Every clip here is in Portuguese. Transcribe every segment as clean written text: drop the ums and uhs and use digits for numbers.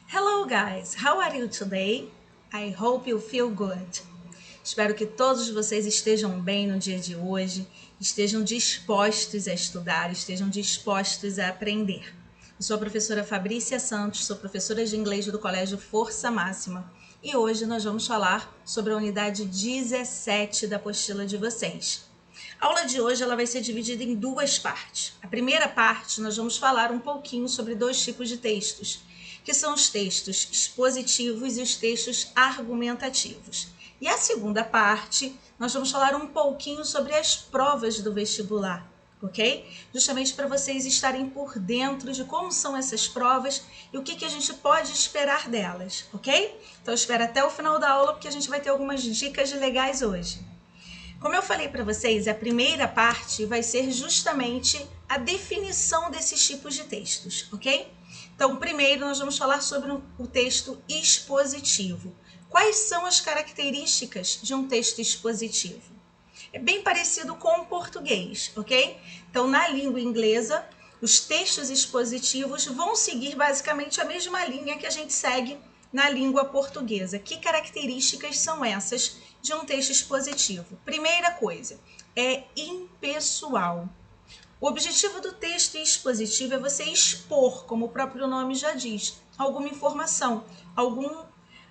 Hello guys, how are you today? I hope you feel good. Espero que todos vocês estejam bem no dia de hoje, estejam dispostos a estudar, estejam dispostos a aprender. Eu sou a professora Fabrícia Santos, sou professora de inglês do Colégio Força Máxima e hoje nós vamos falar sobre a unidade 17 da apostila de vocês. A aula de hoje ela vai ser dividida em duas partes. A primeira parte nós vamos falar um pouquinho sobre dois tipos de textos, que são os textos expositivos e os textos argumentativos. E a segunda parte, nós vamos falar um pouquinho sobre as provas do vestibular, ok? Justamente para vocês estarem por dentro de como são essas provas e o que a gente pode esperar delas, ok? Então espera até o final da aula porque a gente vai ter algumas dicas legais hoje. Como eu falei para vocês, a primeira parte vai ser justamente a definição desses tipos de textos, ok? Então, primeiro nós vamos falar sobre o texto expositivo. Quais são as características de um texto expositivo? É bem parecido com o português, ok? Então, na língua inglesa, os textos expositivos vão seguir basicamente a mesma linha que a gente segue na língua portuguesa. Que características são essas de um texto expositivo? Primeira coisa, é impessoal. O objetivo do texto expositivo é você expor, como o próprio nome já diz, alguma informação,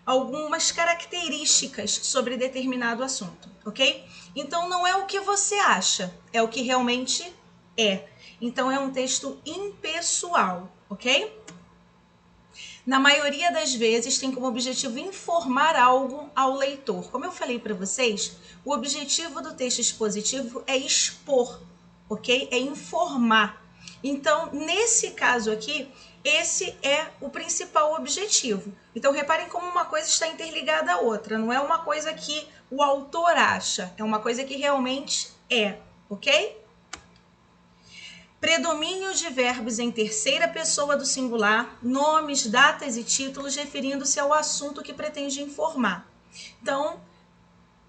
algumas características sobre determinado assunto, ok? Então não é o que você acha, é o que realmente é. Então é um texto impessoal, ok? Na maioria das vezes tem como objetivo informar algo ao leitor. Como eu falei para vocês, o objetivo do texto expositivo é expor, ok? É informar. Então, nesse caso aqui, esse é o principal objetivo. Então, reparem como uma coisa está interligada à outra. Não é uma coisa que o autor acha, é uma coisa que realmente é, ok? Predomínio de verbos em terceira pessoa do singular, nomes, datas e títulos referindo-se ao assunto que pretende informar. Então,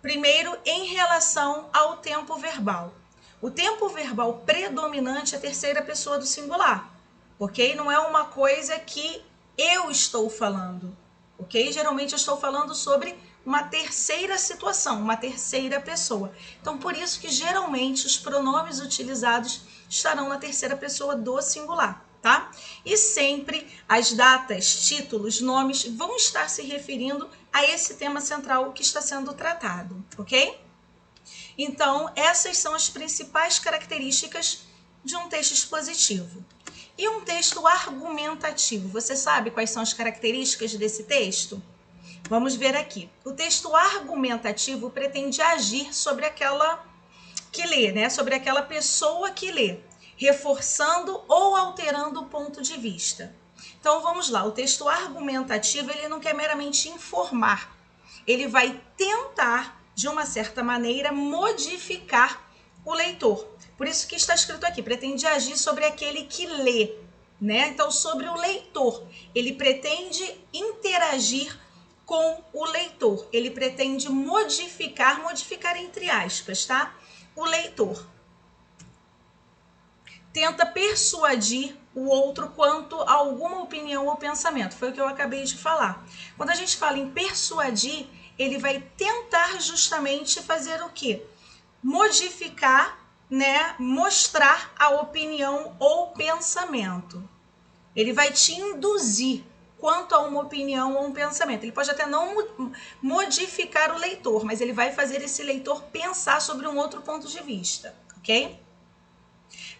primeiro, em relação ao tempo verbal. O tempo verbal predominante é a terceira pessoa do singular, ok? Não é uma coisa que eu estou falando, ok? Geralmente eu estou falando sobre uma terceira situação, uma terceira pessoa. Então, por isso que geralmente os pronomes utilizados estarão na terceira pessoa do singular, tá? E sempre as datas, títulos, nomes vão estar se referindo a esse tema central que está sendo tratado, ok? Então, essas são as principais características de um texto expositivo. E um texto argumentativo, você sabe quais são as características desse texto? Vamos ver aqui. O texto argumentativo pretende agir sobre aquela que lê, né? Sobre aquela pessoa que lê, reforçando ou alterando o ponto de vista. Então vamos lá, o texto argumentativo ele não quer meramente informar, ele vai tentar, de uma certa maneira, modificar o leitor. Por isso que está escrito aqui, pretende agir sobre aquele que lê, né? Então sobre o leitor, ele pretende interagir com o leitor, ele pretende modificar entre aspas, tá? O leitor tenta persuadir o outro quanto a alguma opinião ou pensamento. Foi o que eu acabei de falar. Quando a gente fala em persuadir, ele vai tentar justamente fazer o quê? Modificar, né? Mostrar a opinião ou pensamento. Ele vai te induzir quanto a uma opinião ou um pensamento. Ele pode até não modificar o leitor, mas ele vai fazer esse leitor pensar sobre um outro ponto de vista, ok?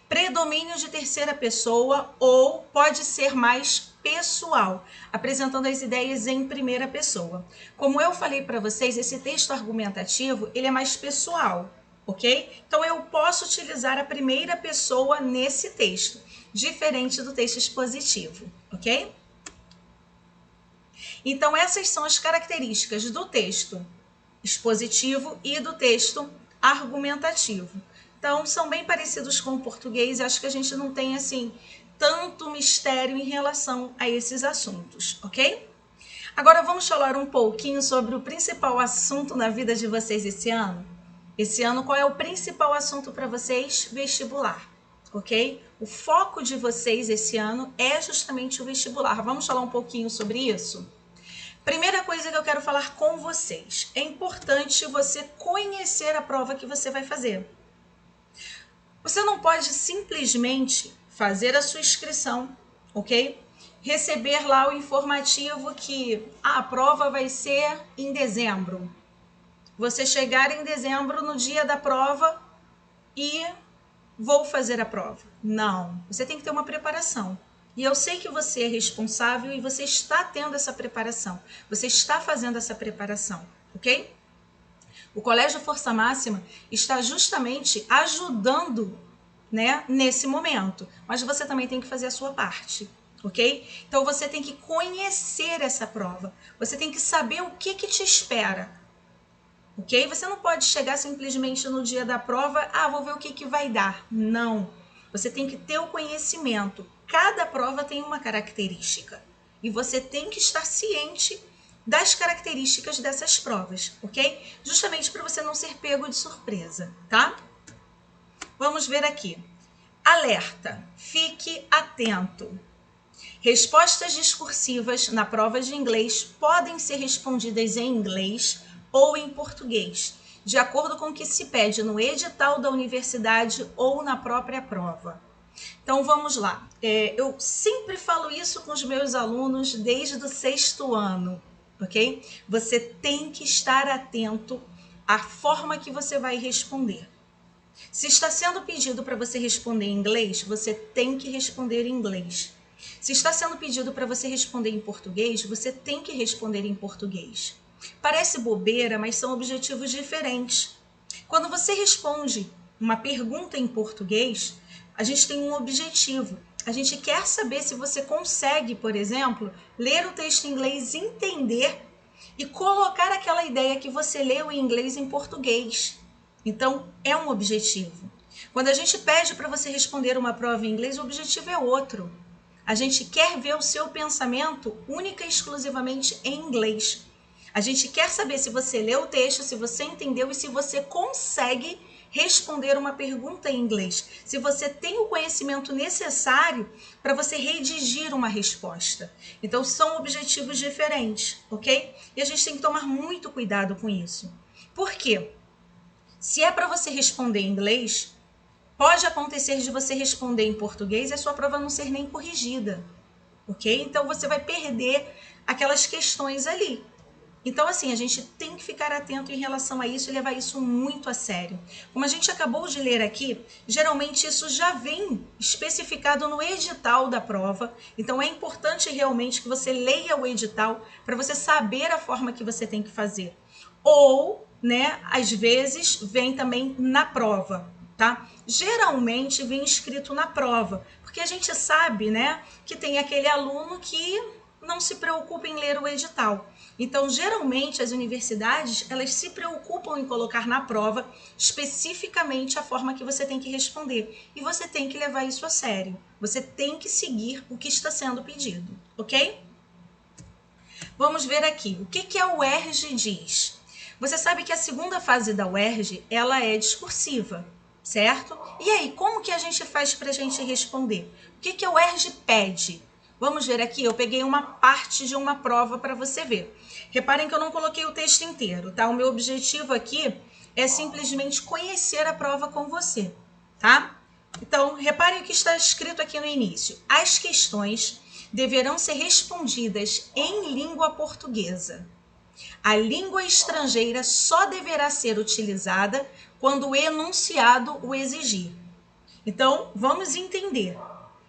Predomínio de terceira pessoa ou pode ser mais pessoal, apresentando as ideias em primeira pessoa. Como eu falei para vocês, esse texto argumentativo, ele é mais pessoal, ok? Então eu posso utilizar a primeira pessoa nesse texto, diferente do texto expositivo, ok? Então essas são as características do texto expositivo e do texto argumentativo. Então, são bem parecidos com o português, acho que a gente não tem, assim, tanto mistério em relação a esses assuntos, ok? Agora vamos falar um pouquinho sobre o principal assunto na vida de vocês esse ano. Esse ano, qual é o principal assunto para vocês? Vestibular, ok? O foco de vocês esse ano é justamente o vestibular. Vamos falar um pouquinho sobre isso? Primeira coisa que eu quero falar com vocês, é importante você conhecer a prova que você vai fazer. Você não pode simplesmente fazer a sua inscrição, ok? Receber lá o informativo que a prova vai ser em dezembro. Você chegar em dezembro no dia da prova e vou fazer a prova. Não, você tem que ter uma preparação. E eu sei que você é responsável e você está tendo essa preparação. Você está fazendo essa preparação, ok? O Colégio Força Máxima está justamente ajudando, né, nesse momento. Mas você também tem que fazer a sua parte, ok? Então você tem que conhecer essa prova. Você tem que saber o que te espera, ok? Você não pode chegar simplesmente no dia da prova, vou ver o que vai dar. Não. Você tem que ter o conhecimento. Cada prova tem uma característica. E você tem que estar ciente das características dessas provas, ok? Justamente para você não ser pego de surpresa, tá? Vamos ver aqui. Alerta, fique atento. Respostas discursivas na prova de inglês podem ser respondidas em inglês ou em português, de acordo com o que se pede no edital da universidade ou na própria prova. Então vamos lá. Eu sempre falo isso com os meus alunos desde o 6º ano, ok? Você tem que estar atento à forma que você vai responder. Se está sendo pedido para você responder em inglês, você tem que responder em inglês. Se está sendo pedido para você responder em português, você tem que responder em português. Parece bobeira, mas são objetivos diferentes. Quando você responde uma pergunta em português, a gente tem um objetivo. A gente quer saber se você consegue, por exemplo, ler o texto em inglês, entender e colocar aquela ideia que você leu em inglês em português. Então, é um objetivo. Quando a gente pede para você responder uma prova em inglês, o objetivo é outro. A gente quer ver o seu pensamento única e exclusivamente em inglês. A gente quer saber se você leu o texto, se você entendeu e se você consegue responder uma pergunta em inglês. Se você tem o conhecimento necessário para você redigir uma resposta. Então, são objetivos diferentes, ok? E a gente tem que tomar muito cuidado com isso. Por quê? Se é para você responder em inglês, pode acontecer de você responder em português e a sua prova não ser nem corrigida, ok? Então, você vai perder aquelas questões ali. Então, assim, a gente tem que ficar atento em relação a isso e levar isso muito a sério. Como a gente acabou de ler aqui, geralmente isso já vem especificado no edital da prova. Então, é importante realmente que você leia o edital para você saber a forma que você tem que fazer. Ou, né, às vezes, vem também na prova, tá? Geralmente vem escrito na prova, porque a gente sabe, né, que tem aquele aluno que não se preocupa em ler o edital. Então, geralmente, as universidades, elas se preocupam em colocar na prova especificamente a forma que você tem que responder. E você tem que levar isso a sério. Você tem que seguir o que está sendo pedido, ok? Vamos ver aqui. O que a UERJ diz? Você sabe que a segunda fase da UERJ, ela é discursiva, certo? E aí, como que a gente faz para a gente responder? O que a UERJ pede? Vamos ver aqui, eu peguei uma parte de uma prova para você ver. Reparem que eu não coloquei o texto inteiro, tá? O meu objetivo aqui é simplesmente conhecer a prova com você, tá? Então, reparem o que está escrito aqui no início. As questões deverão ser respondidas em língua portuguesa. A língua estrangeira só deverá ser utilizada quando o enunciado o exigir. Então, vamos entender.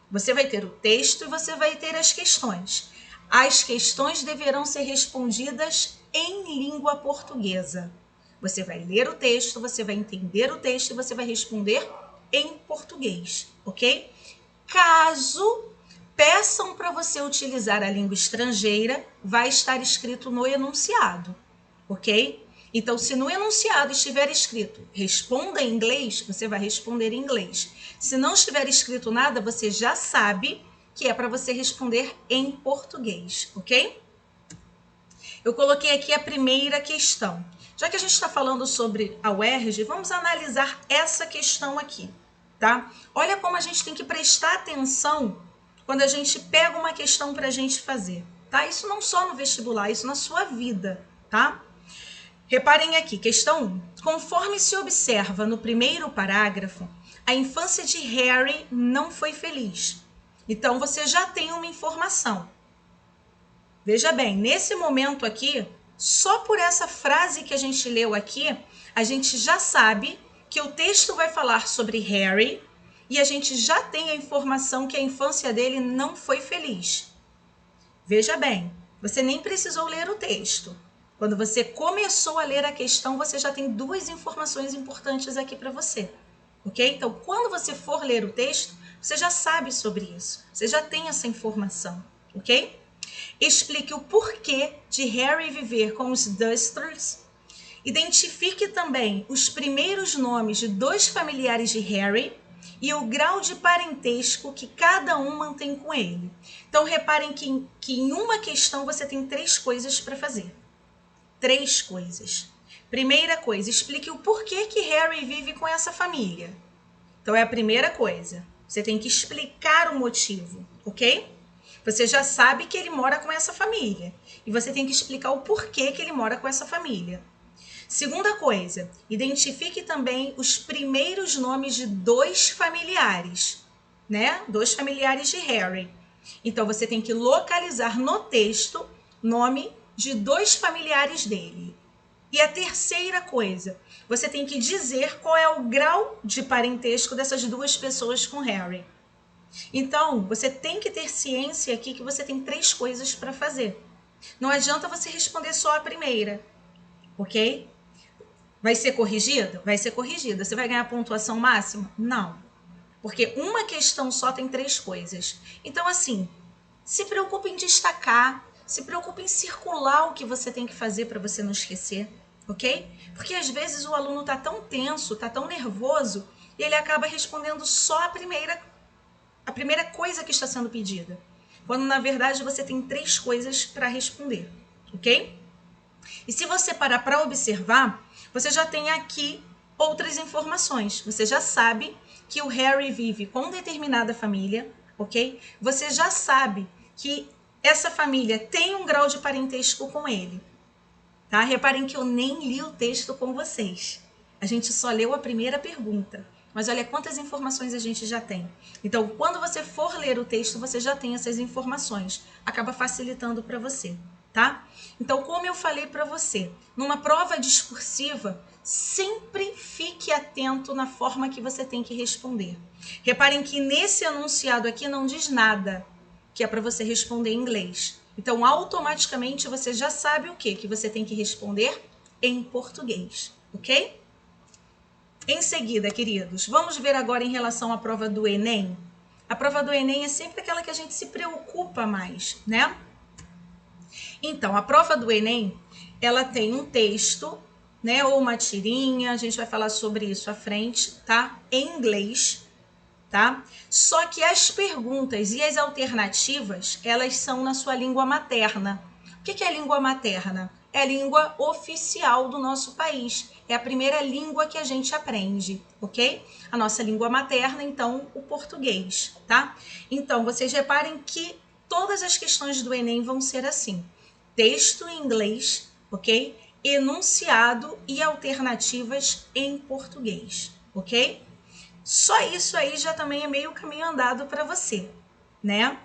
Você vai ter o texto e você vai ter as questões. As questões deverão ser respondidas em língua portuguesa. Você vai ler o texto, você vai entender o texto e você vai responder em português, ok? Caso peçam para você utilizar a língua estrangeira, vai estar escrito no enunciado, ok? Então, se no enunciado estiver escrito responda em inglês, você vai responder em inglês. Se não estiver escrito nada, você já sabe que é para você responder em português, ok? Eu coloquei aqui a primeira questão. Já que a gente está falando sobre a UERJ, vamos analisar essa questão aqui. tá? Olha como a gente tem que prestar atenção quando a gente pega uma questão para a gente fazer, tá? Isso não só no vestibular, isso na sua vida, tá? Reparem aqui, questão 1. Conforme se observa no primeiro parágrafo, a infância de Harry não foi feliz. Então, você já tem uma informação. Veja bem, nesse momento aqui, só por essa frase que a gente leu aqui, a gente já sabe que o texto vai falar sobre Harry e a gente já tem a informação que a infância dele não foi feliz. Veja bem, você nem precisou ler o texto. Quando você começou a ler a questão, você já tem duas informações importantes aqui para você, ok? Então, quando você for ler o texto, você já sabe sobre isso, você já tem essa informação, ok? Explique o porquê de Harry viver com os Durslers. Identifique também os primeiros nomes de 2 familiares de Harry e o grau de parentesco que cada um mantém com ele. Então, reparem que em uma questão você tem 3 coisas para fazer. 3 coisas. Primeira coisa, explique o porquê que Harry vive com essa família. Então, é a primeira coisa. Você tem que explicar o motivo, ok? Você já sabe que ele mora com essa família. E você tem que explicar o porquê que ele mora com essa família. Segunda coisa, identifique também os primeiros nomes de 2 familiares, né? 2 familiares de Harry. Então, você tem que localizar no texto nome de 2 familiares dele. E a terceira coisa, você tem que dizer qual é o grau de parentesco dessas 2 pessoas com Harry. Então, você tem que ter ciência aqui que você tem 3 coisas para fazer. Não adianta você responder só a primeira, ok? Vai ser corrigida? Vai ser corrigida. Você vai ganhar pontuação máxima? Não. Porque uma questão só tem 3 coisas. Então, assim, se preocupe em destacar, se preocupe em circular o que você tem que fazer para você não esquecer, ok? Porque às vezes o aluno está tão tenso, está tão nervoso, e ele acaba respondendo só a primeira coisa que está sendo pedida. Quando, na verdade, você tem 3 coisas para responder, ok? E se você parar para observar, você já tem aqui outras informações. Você já sabe que o Harry vive com determinada família, ok? Você já sabe que essa família tem um grau de parentesco com ele, tá? Reparem que eu nem li o texto com vocês. A gente só leu a primeira pergunta. Mas olha quantas informações a gente já tem. Então, quando você for ler o texto, você já tem essas informações. Acaba facilitando para você, tá? Então, como eu falei para você, numa prova discursiva, sempre fique atento na forma que você tem que responder. Reparem que nesse enunciado aqui não diz nada, que é para você responder em inglês. Então, automaticamente, você já sabe o quê? Que você tem que responder em português, ok? Em seguida, queridos, vamos ver agora em relação à prova do Enem. A prova do Enem é sempre aquela que a gente se preocupa mais, né? Então, a prova do Enem, ela tem um texto, né, ou uma tirinha, a gente vai falar sobre isso à frente, tá? Em inglês, tá? Só que as perguntas e as alternativas, elas são na sua língua materna. O que é a língua materna? É a língua oficial do nosso país. É a primeira língua que a gente aprende, ok? A nossa língua materna, então, o português, tá? Então, vocês reparem que todas as questões do Enem vão ser assim. Texto em inglês, ok? Enunciado e alternativas em português, ok? Só isso aí já também é meio caminho andado para você, né?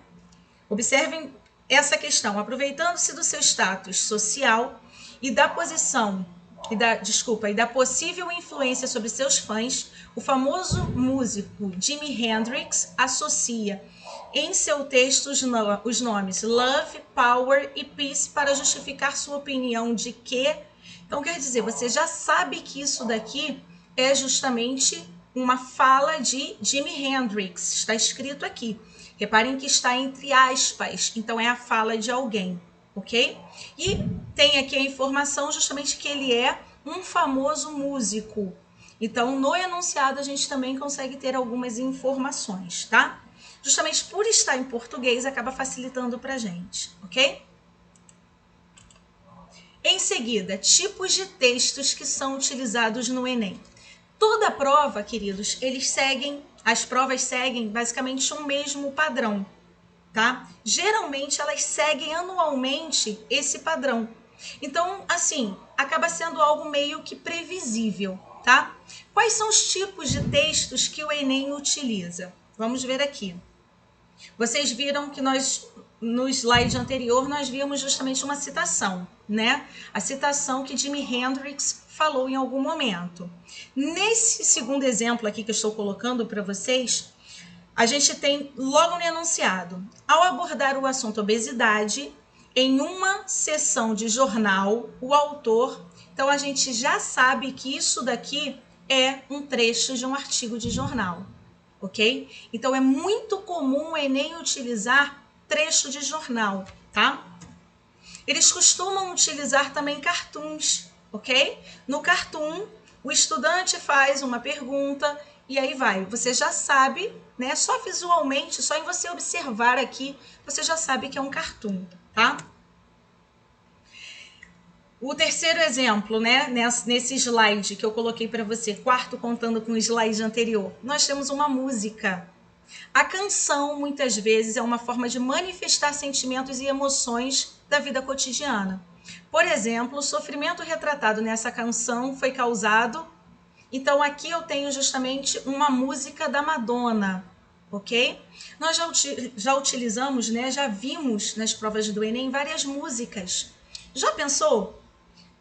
Observem essa questão, aproveitando-se do seu status social e da posição e da possível influência sobre seus fãs, o famoso músico Jimi Hendrix associa em seu texto os nomes Love, Power e Peace para justificar sua opinião de que... Então, quer dizer, você já sabe que isso daqui é justamente uma fala de Jimi Hendrix, está escrito aqui. Reparem que está entre aspas, então é a fala de alguém, ok? E tem aqui a informação justamente que ele é um famoso músico. Então, no enunciado, a gente também consegue ter algumas informações, tá? Justamente por estar em português, acaba facilitando para a gente, ok? Em seguida, tipos de textos que são utilizados no Enem. Toda prova, queridos, eles seguem as provas seguem basicamente um mesmo padrão, tá? Geralmente elas seguem anualmente esse padrão. Então, assim, acaba sendo algo meio que previsível, tá? Quais são os tipos de textos que o Enem utiliza? Vamos ver aqui. Vocês viram que no slide anterior, nós vimos justamente uma citação, né? A citação que Jimi Hendrix falou em algum momento. Nesse segundo exemplo aqui que eu estou colocando para vocês, a gente tem logo no enunciado: ao abordar o assunto obesidade em uma sessão de jornal, o autor... Então, a gente já sabe que isso daqui é um trecho de um artigo de jornal, ok? Então, é muito comum o Enem utilizar trecho de jornal, tá? Eles costumam utilizar também cartoons, ok? No cartoon, o estudante faz uma pergunta e aí vai. Você já sabe, né? Só visualmente, só em você observar aqui, você já sabe que é um cartoon, tá? O terceiro exemplo, né, nesse slide que eu coloquei para você, quarto contando com o slide anterior, nós temos uma música. A canção, muitas vezes, é uma forma de manifestar sentimentos e emoções da vida cotidiana. Por exemplo, o sofrimento retratado nessa canção foi causado... Então, aqui eu tenho justamente uma música da Madonna, ok? Nós já utilizamos, né, já vimos nas provas do Enem várias músicas. Já pensou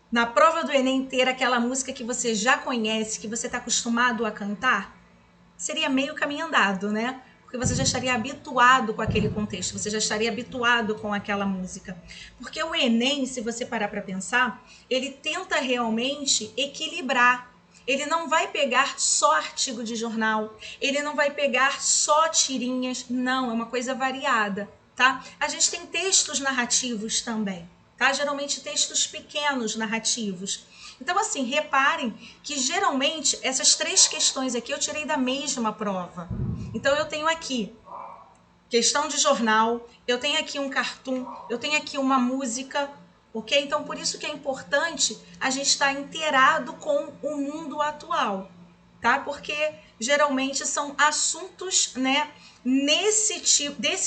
na prova do Enem ter aquela música que você já conhece, que você está acostumado a cantar? Seria meio caminho andado, né? Porque você já estaria habituado com aquele contexto, você já estaria habituado com aquela música. Porque o Enem, se você parar para pensar, ele tenta realmente equilibrar. Ele não vai pegar só artigo de jornal, ele não vai pegar só tirinhas, não, é uma coisa variada, tá? A gente tem textos narrativos também, tá? Geralmente textos pequenos narrativos. Então, assim, reparem que geralmente essas três questões aqui eu tirei da mesma prova. Então, eu tenho aqui questão de jornal, eu tenho aqui um cartoon, eu tenho aqui uma música, ok? Então, por isso que é importante a gente estar inteirado com o mundo atual, tá? Porque geralmente são assuntos, né, desse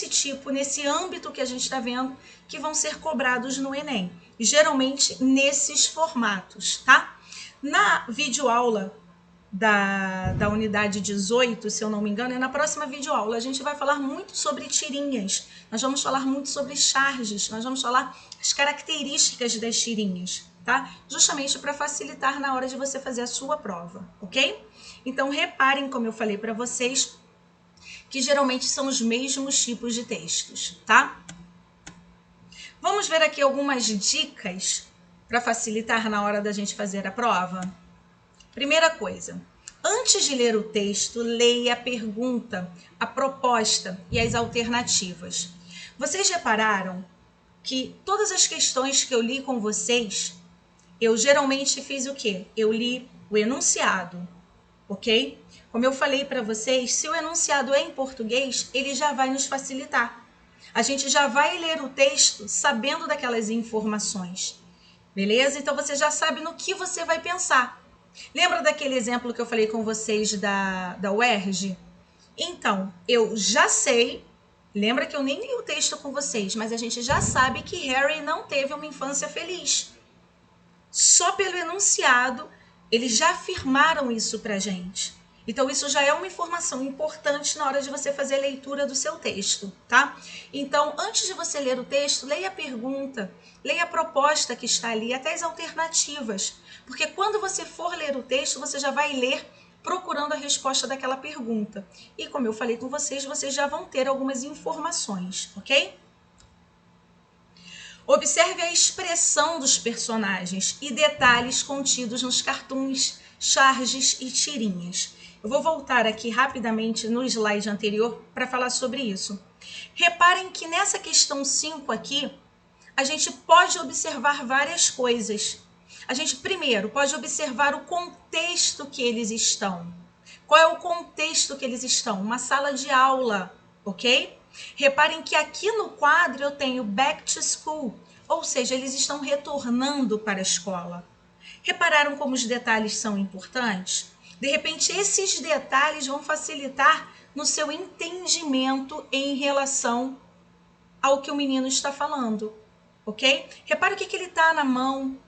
tipo, nesse âmbito que a gente está vendo, que vão ser cobrados no Enem. Geralmente nesses formatos, tá? Na videoaula da unidade 18, se eu não me engano, é na próxima videoaula. A gente vai falar muito sobre tirinhas, nós vamos falar muito sobre charges, nós vamos falar as características das tirinhas, tá? Justamente para facilitar na hora de você fazer a sua prova, ok? Então, reparem, como eu falei para vocês, que geralmente são os mesmos tipos de textos, tá? Vamos ver aqui algumas dicas para facilitar na hora da gente fazer a prova? Primeira coisa, antes de ler o texto, leia a pergunta, a proposta e as alternativas. Vocês repararam que todas as questões que eu li com vocês, eu geralmente fiz o quê? Eu li o enunciado, ok? Como eu falei para vocês, se o enunciado é em português, ele já vai nos facilitar. A gente já vai ler o texto sabendo daquelas informações, beleza? Então, você já sabe no que você vai pensar. Lembra daquele exemplo que eu falei com vocês da UERJ? Então, eu já sei, lembra que eu nem li o texto com vocês, mas a gente já sabe que Harry não teve uma infância feliz. Só pelo enunciado, eles já afirmaram isso pra gente. Então, isso já é uma informação importante na hora de você fazer a leitura do seu texto, tá? Então, antes de você ler o texto, leia a pergunta, leia a proposta que está ali, até as alternativas. Porque quando você for ler o texto, você já vai ler procurando a resposta daquela pergunta. E como eu falei com vocês, vocês já vão ter algumas informações, ok? Observe a expressão dos personagens e detalhes contidos nos cartoons, charges e tirinhas. Eu vou voltar aqui rapidamente no slide anterior para falar sobre isso. Reparem que nessa questão 5 aqui, a gente pode observar várias coisas. A gente, primeiro, pode observar o contexto que eles estão. Qual é o contexto que eles estão? Uma sala de aula, ok? Reparem que aqui no quadro eu tenho back to school, ou seja, eles estão retornando para a escola. Repararam como os detalhes são importantes? De repente, esses detalhes vão facilitar no seu entendimento em relação ao que o menino está falando, ok? Repare o que ele está na mão.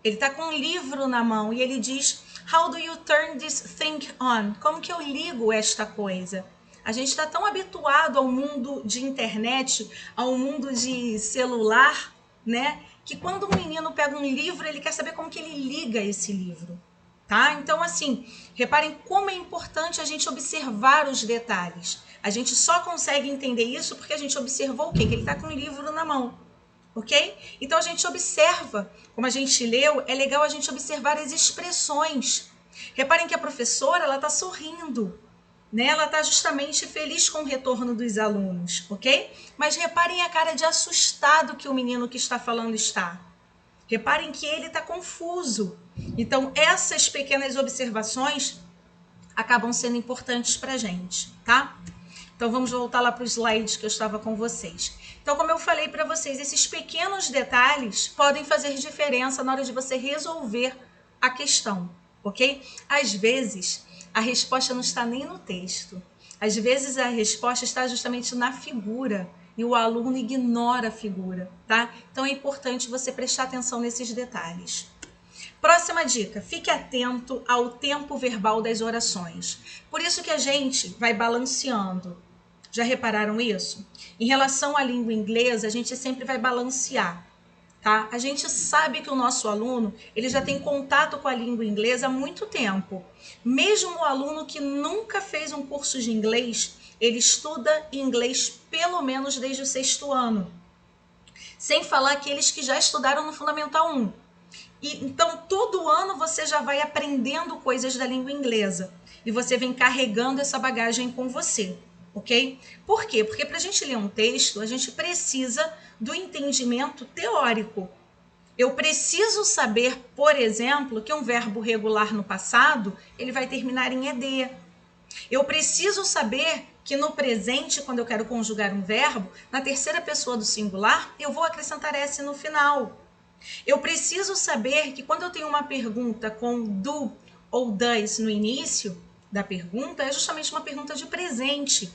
Ele está com um livro na mão e ele diz: How do you turn this thing on? Como que eu ligo esta coisa? A gente está tão habituado ao mundo de internet, ao mundo de celular, né? Que quando um menino pega um livro, ele quer saber como que ele liga esse livro, tá? Então, assim, reparem como é importante a gente observar os detalhes. A gente só consegue entender isso porque a gente observou o quê? Que ele está com um livro na mão, ok? Então, a gente observa, como a gente leu, é legal a gente observar as expressões. Reparem que a professora, ela está sorrindo, né? Ela está justamente feliz com o retorno dos alunos, ok? Mas reparem a cara de assustado que o menino que está falando está. Reparem que ele está confuso. Então, essas pequenas observações acabam sendo importantes para a gente, tá? Então, vamos voltar lá para o slide que eu estava com vocês. Então, como eu falei para vocês, esses pequenos detalhes podem fazer diferença na hora de você resolver a questão, ok? Às vezes, a resposta não está nem no texto. Às vezes, a resposta está justamente na figura e o aluno ignora a figura, tá? Então, é importante você prestar atenção nesses detalhes. Próxima dica, fique atento ao tempo verbal das orações. Por isso que a gente vai balanceando. Já repararam isso? Em relação à língua inglesa, a gente sempre vai balancear, tá? A gente sabe que o nosso aluno, ele já tem contato com a língua inglesa há muito tempo. Mesmo o aluno que nunca fez um curso de inglês, ele estuda inglês pelo menos desde o 6º ano. Sem falar aqueles que já estudaram no Fundamental 1. Então, todo ano você já vai aprendendo coisas da língua inglesa e você vem carregando essa bagagem com você, ok? Por quê? Porque para a gente ler um texto, a gente precisa do entendimento teórico. Eu preciso saber, por exemplo, que um verbo regular no passado, ele vai terminar em ed. Eu preciso saber que no presente, quando eu quero conjugar um verbo, na terceira pessoa do singular, eu vou acrescentar s no final. Eu preciso saber que quando eu tenho uma pergunta com do ou does no início da pergunta, é justamente uma pergunta de presente.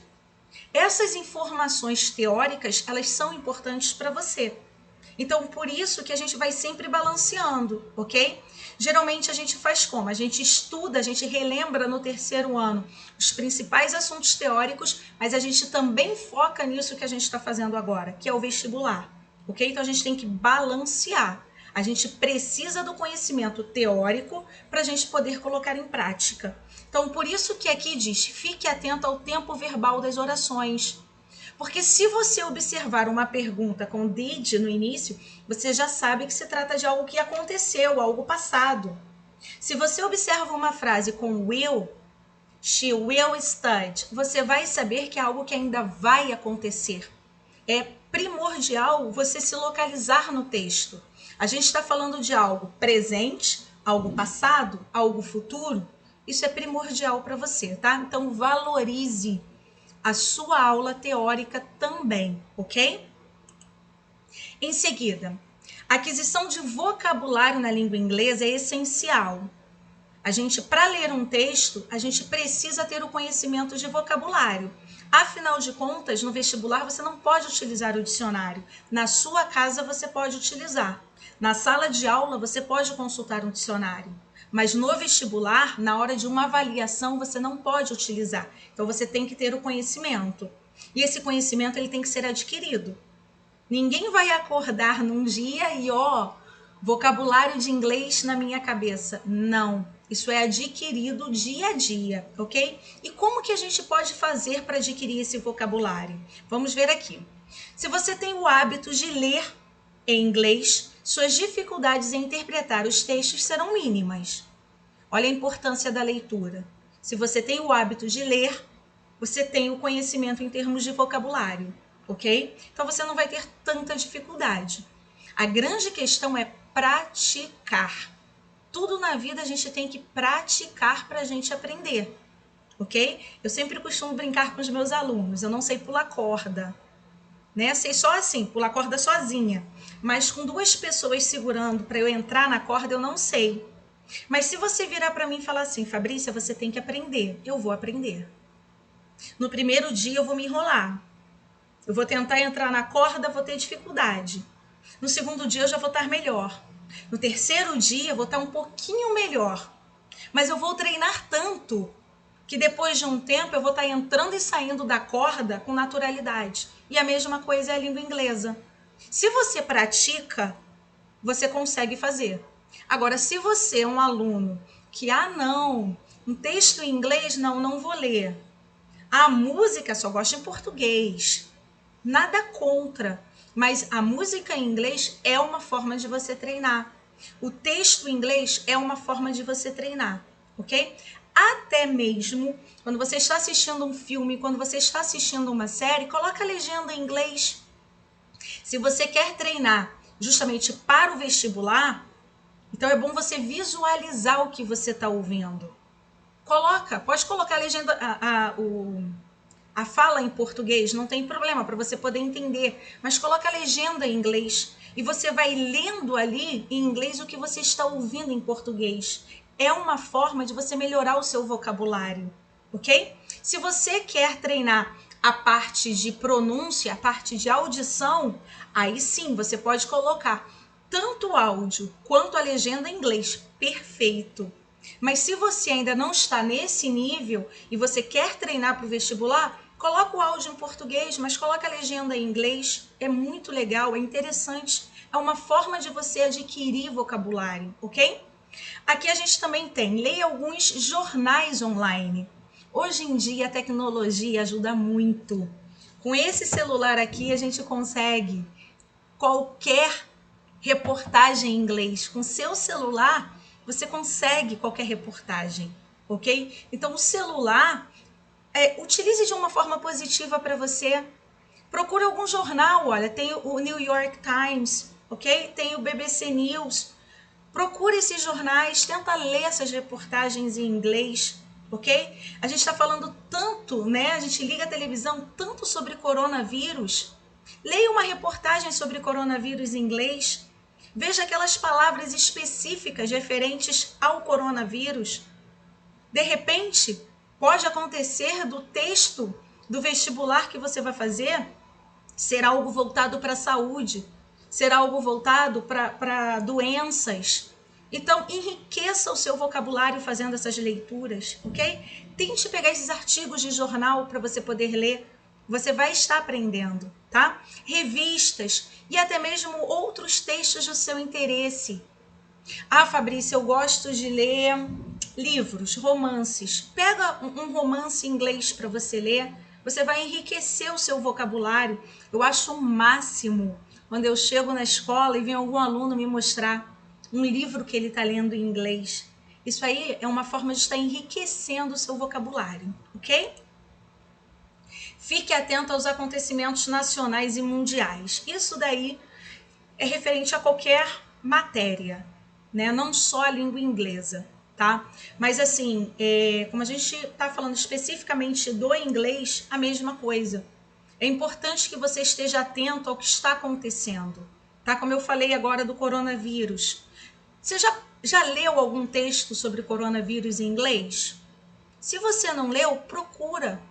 Essas informações teóricas, elas são importantes para você. Então, por isso que a gente vai sempre balanceando, ok? Geralmente a gente faz como? A gente estuda, a gente relembra no 3º ano os principais assuntos teóricos, mas a gente também foca nisso que a gente está fazendo agora, que é o vestibular, ok? Então a gente tem que balancear. A gente precisa do conhecimento teórico para a gente poder colocar em prática. Então, por isso que aqui diz, fique atento ao tempo verbal das orações. Porque se você observar uma pergunta com did no início, você já sabe que se trata de algo que aconteceu, algo passado. Se você observa uma frase com will, she will study, você vai saber que é algo que ainda vai acontecer. É primordial você se localizar no texto. A gente está falando de algo presente, algo passado, algo futuro. Isso é primordial para você, tá? Então, valorize a sua aula teórica também, ok? Em seguida, a aquisição de vocabulário na língua inglesa é essencial. A gente, para ler um texto, a gente precisa ter o conhecimento de vocabulário. Afinal de contas, no vestibular você não pode utilizar o dicionário. Na sua casa você pode utilizar. Na sala de aula você pode consultar um dicionário. Mas no vestibular, na hora de uma avaliação, você não pode utilizar. Então você tem que ter o conhecimento. E esse conhecimento ele tem que ser adquirido. Ninguém vai acordar num dia e vocabulário de inglês na minha cabeça. Não. Isso é adquirido dia a dia, ok? E como que a gente pode fazer para adquirir esse vocabulário? Vamos ver aqui. Se você tem o hábito de ler em inglês, suas dificuldades em interpretar os textos serão mínimas. Olha a importância da leitura. Se você tem o hábito de ler, você tem o conhecimento em termos de vocabulário, ok? Então você não vai ter tanta dificuldade. A grande questão é praticar. Tudo na vida a gente tem que praticar para a gente aprender, ok? Eu sempre costumo brincar com os meus alunos, eu não sei pular corda, né? Sei só assim, pular corda sozinha, mas com 2 pessoas segurando para eu entrar na corda eu não sei. Mas se você virar para mim e falar assim, Fabrícia, você tem que aprender, eu vou aprender. No primeiro dia eu vou me enrolar. Eu vou tentar entrar na corda, vou ter dificuldade. No segundo dia eu já vou estar melhor. No terceiro dia eu vou estar um pouquinho melhor. Mas eu vou treinar tanto que depois de um tempo eu vou estar entrando e saindo da corda com naturalidade. E a mesma coisa é a língua inglesa. Se você pratica, você consegue fazer. Agora, se você é um aluno que, não, um texto em inglês, não vou ler. A música só gosta em português. Nada contra, mas a música em inglês é uma forma de você treinar. O texto em inglês é uma forma de você treinar, ok? Até mesmo quando você está assistindo um filme, quando você está assistindo uma série, coloca a legenda em inglês. Se você quer treinar justamente para o vestibular, então é bom você visualizar o que você está ouvindo. Pode colocar a legenda, a fala em português, não tem problema, para você poder entender, mas coloca a legenda em inglês e você vai lendo ali em inglês o que você está ouvindo em português. É uma forma de você melhorar o seu vocabulário, ok? Se você quer treinar a parte de pronúncia, a parte de audição, aí sim você pode colocar tanto o áudio quanto a legenda em inglês, perfeito. Mas se você ainda não está nesse nível e você quer treinar para o vestibular, coloca o áudio em português, mas coloca a legenda em inglês. É muito legal, é interessante. É uma forma de você adquirir vocabulário, ok? Aqui a gente também leia alguns jornais online. Hoje em dia a tecnologia ajuda muito. Com esse celular aqui a gente consegue qualquer reportagem em inglês. Com seu celular você consegue qualquer reportagem, ok? Então o celular, utilize de uma forma positiva para você. Procure algum jornal, olha, tem o New York Times, ok? Tem o BBC News. Procure esses jornais, tenta ler essas reportagens em inglês, ok? A gente está falando tanto, né? A gente liga a televisão tanto sobre coronavírus. Leia uma reportagem sobre coronavírus em inglês. Veja aquelas palavras específicas referentes ao coronavírus. De repente, pode acontecer do texto do vestibular que você vai fazer ser algo voltado para a saúde, ser algo voltado para doenças. Então, enriqueça o seu vocabulário fazendo essas leituras, ok? Tente pegar esses artigos de jornal para você poder ler. Você vai estar aprendendo, tá? Revistas e até mesmo outros textos do seu interesse. Fabrícia, eu gosto de ler livros, romances. Pega um romance em inglês para você ler. Você vai enriquecer o seu vocabulário. Eu acho o máximo quando eu chego na escola e vem algum aluno me mostrar um livro que ele está lendo em inglês. Isso aí é uma forma de estar enriquecendo o seu vocabulário, ok? Fique atento aos acontecimentos nacionais e mundiais. Isso daí é referente a qualquer matéria, né? Não só a língua inglesa, tá? Mas assim, como a gente está falando especificamente do inglês, a mesma coisa. É importante que você esteja atento ao que está acontecendo, tá? Como eu falei agora do coronavírus. Você já leu algum texto sobre coronavírus em inglês? Se você não leu, procura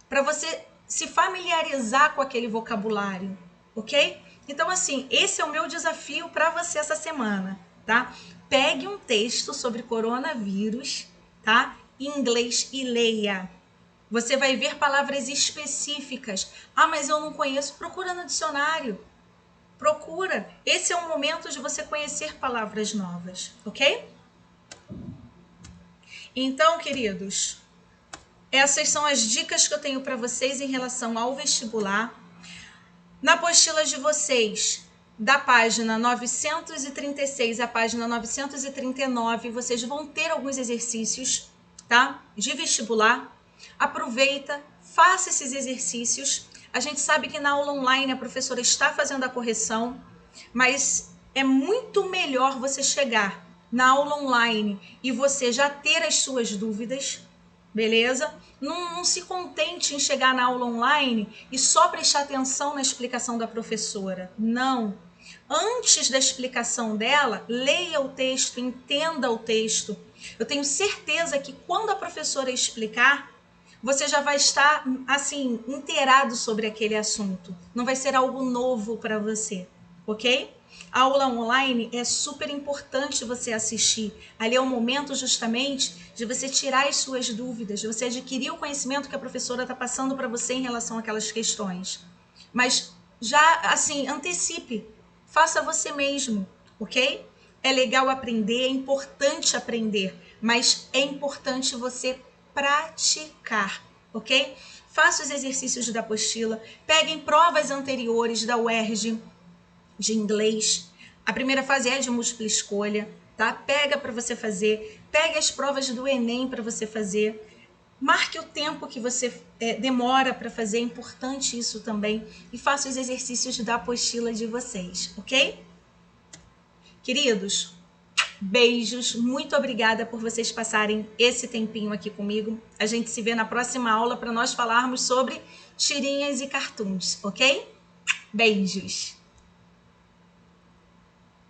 para você se familiarizar com aquele vocabulário, ok? Então, assim, esse é o meu desafio para você essa semana, tá? Pegue um texto sobre coronavírus, tá? Em inglês e leia. Você vai ver palavras específicas. Mas eu não conheço. Procura no dicionário. Procura. Esse é o momento de você conhecer palavras novas, ok? Então, queridos, essas são as dicas que eu tenho para vocês em relação ao vestibular. Na apostila de vocês, da página 936 à página 939, vocês vão ter alguns exercícios, tá? De vestibular. Aproveita, faça esses exercícios. A gente sabe que na aula online a professora está fazendo a correção, mas é muito melhor você chegar na aula online e você já ter as suas dúvidas, beleza? Não se contente em chegar na aula online e só prestar atenção na explicação da professora. Não. Antes da explicação dela, leia o texto, entenda o texto. Eu tenho certeza que quando a professora explicar, você já vai estar, assim, inteirado sobre aquele assunto. Não vai ser algo novo para você, ok? A aula online é super importante você assistir. Ali é o momento justamente de você tirar as suas dúvidas, de você adquirir o conhecimento que a professora está passando para você em relação àquelas questões. Mas já, assim, antecipe. Faça você mesmo, ok? É legal aprender, é importante aprender, mas é importante você praticar, ok? Faça os exercícios da apostila, peguem provas anteriores da UERJ de inglês. A primeira fase é de múltipla escolha, tá? Pega para você fazer, pegue as provas do Enem para você fazer. Marque o tempo que você demora para fazer, é importante isso também. E faça os exercícios da apostila de vocês, ok? Queridos, beijos, muito obrigada por vocês passarem esse tempinho aqui comigo. A gente se vê na próxima aula para nós falarmos sobre tirinhas e cartoons, ok? Beijos!